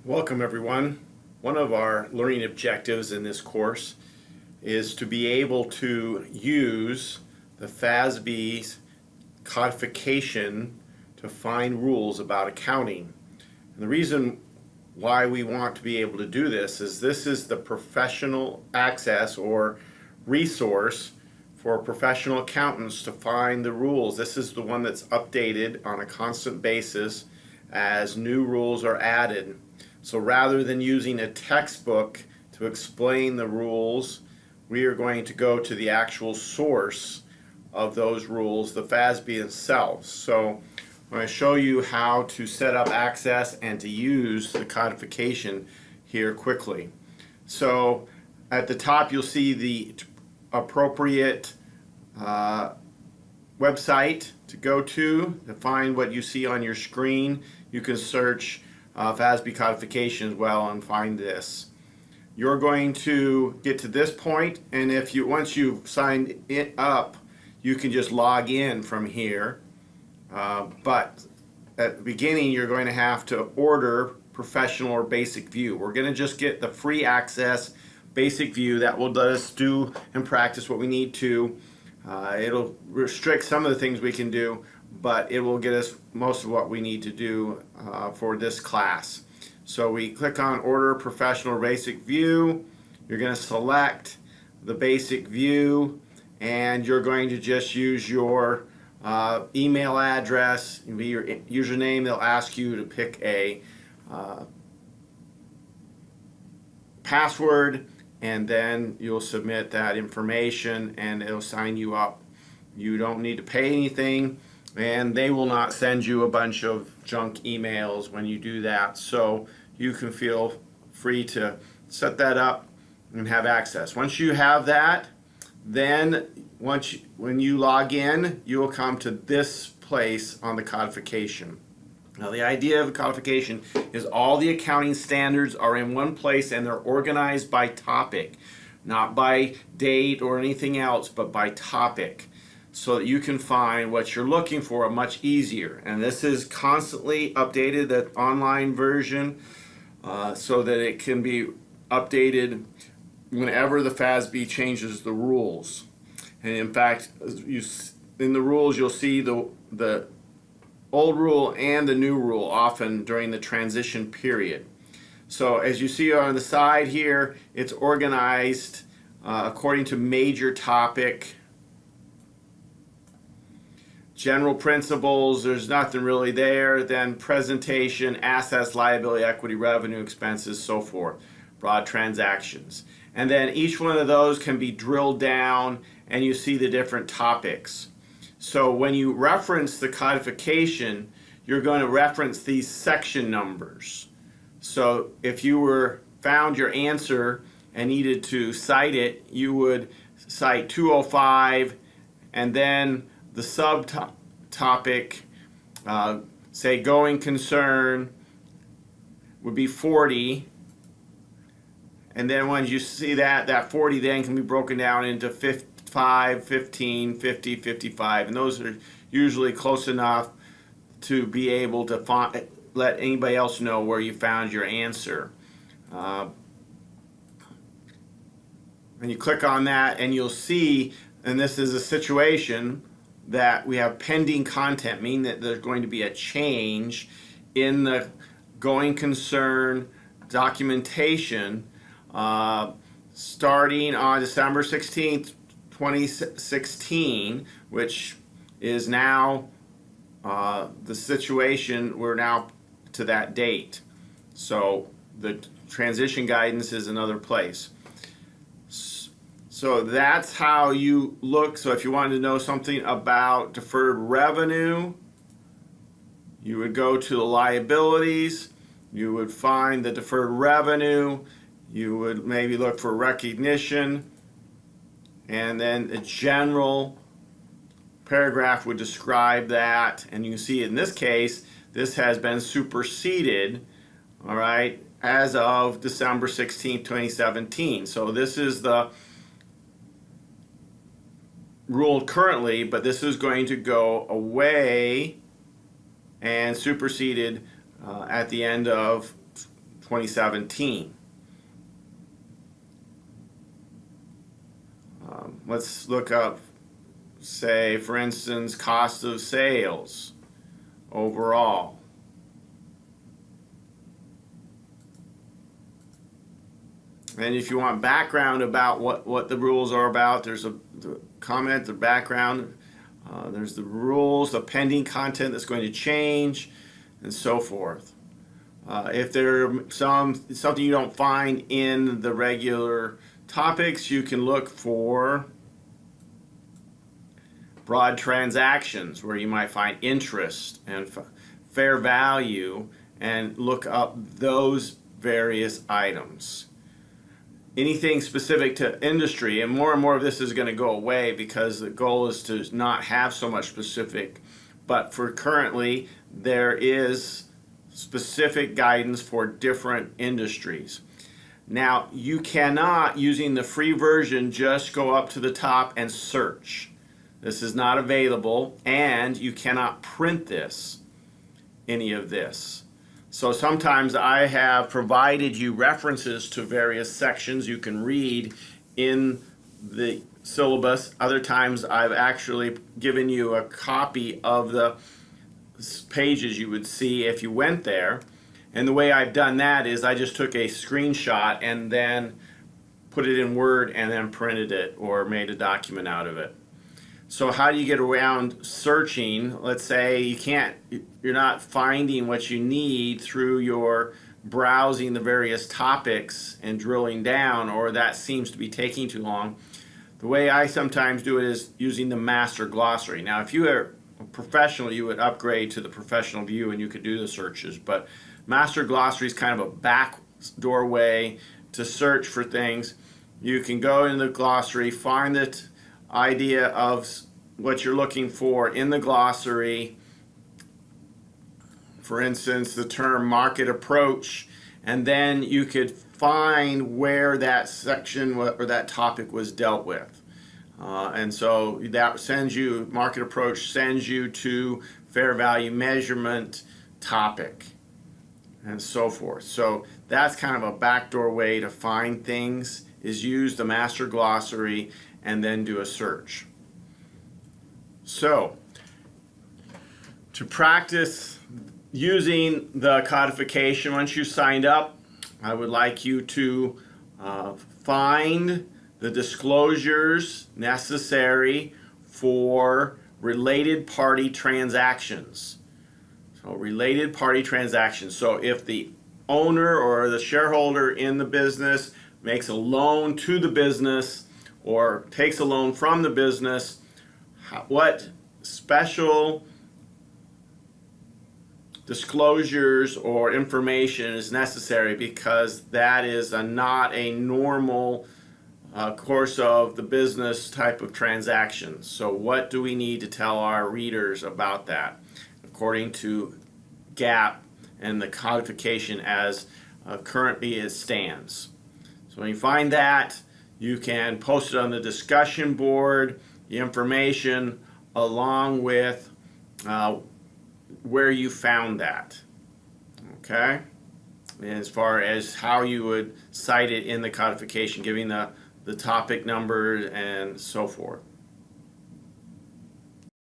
Welcome everyone. One of our learning objectives in this course is to be able to use the FASB's codification to find rules about accounting. And the reason why we want to be able to do this is the professional access or resource for professional accountants to find the rules. This is the one that's updated on a constant basis as new rules are added. So rather than using a textbook to explain the rules, we are going to go to the actual source of those rules, the FASB itself. So I'm going to show you how to set up access and to use the codification here quickly. So at the top you'll see the appropriate website to go to find what you see on your screen. You can search FASB codification as well and find this. You're going to get to this point, and once you've signed it up, you can just log in from here. But at the beginning, you're going to have to order professional or basic view. We're going to just get the free access basic view that will let us do and practice what we need to. It'll restrict some of the things we can do, but it will get us most of what we need to do for this class. So we click on Order Professional Basic View. You're going to select the basic view, and you're going to just use your email address, your username. They'll ask you to pick a password, and then you'll submit that information and it'll sign you up. You don't need to pay anything, and they will not send you a bunch of junk emails when you do that. So you can feel free to set that up and have access. Once you have that, then when you log in, you will come to this place on the codification. Now the idea of the codification is all the accounting standards are in one place and they're organized by topic, not by date or anything else, but by topic, so that you can find what you're looking for much easier. And this is constantly updated, that online version, so that it can be updated whenever the FASB changes the rules. And in fact, in the rules you'll see the old rule and the new rule often during the transition period. So as you see on the side here, it's organized according to major topic. General principles, there's nothing really there. Then presentation, assets, liability, equity, revenue, expenses, so forth. Broad transactions. And then each one of those can be drilled down and you see the different topics. So when you reference the codification, you're going to reference these section numbers. So if you found your answer and needed to cite it, you would cite 205, and then the subtopic, say going concern, would be 40. And then when you see that 40 then can be broken down into 5, 15, 50, 55, and those are usually close enough to be able to let anybody else know where you found your answer. And you click on that and you'll see, and this is a situation that we have pending content, meaning that there's going to be a change in the going concern documentation starting on December 16th, 2016, which is now the situation. We're now to that date. So the transition guidance is another place. So that's how you look. So if you wanted to know something about deferred revenue, you would go to the liabilities, you would find the deferred revenue, you would maybe look for recognition, and then a general paragraph would describe that. And you can see in this case, this has been superseded, all right, as of December 16, 2017. So this is the rule currently, but this is going to go away and superseded at the end of 2017. Let's look up, say, for instance, cost of sales overall. And if you want background about what the rules are about, there's the comment, the background, there's the rules, the pending content that's going to change, and so forth. If there's something you don't find in the regular topics, you can look for broad transactions, where you might find interest and fair value, and look up those various items. Anything specific to industry, and more of this is going to go away because the goal is to not have so much specific, but for currently there is specific guidance for different industries. Now, you cannot, using the free version, just go up to the top and search. This is not available, and you cannot print any of this. So sometimes I have provided you references to various sections you can read in the syllabus. Other times I've actually given you a copy of the pages you would see if you went there. And the way I've done that is I just took a screenshot and then put it in Word and then printed it or made a document out of it. So how do you get around searching? Let's say you're not finding what you need through your browsing the various topics and drilling down, or that seems to be taking too long. The way I sometimes do it is using the Master Glossary. Now, if you are a professional, you would upgrade to the professional view and you could do the searches, but Master Glossary is kind of a backdoor way to search for things. You can go in the glossary, find the idea of what you're looking for in the glossary. For instance, the term market approach, and then you could find where that section or that topic was dealt with. And so that sends you, market approach sends you to fair value measurement topic and so forth. So that's kind of a backdoor way to find things, is use the Master Glossary and then do a search. So to practice using the codification, once you signed up, I would like you to find the disclosures necessary for related party transactions. So related party transactions. So if the owner or the shareholder in the business makes a loan to the business or takes a loan from the business, what special disclosures or information is necessary, because that is not a normal course of the business type of transactions. So what do we need to tell our readers about that according to GAAP and the codification as currently it stands? So when you find that, you can post it on the discussion board, the information along with where you found that. Okay? As far as how you would cite it in the codification, giving the topic number and so forth.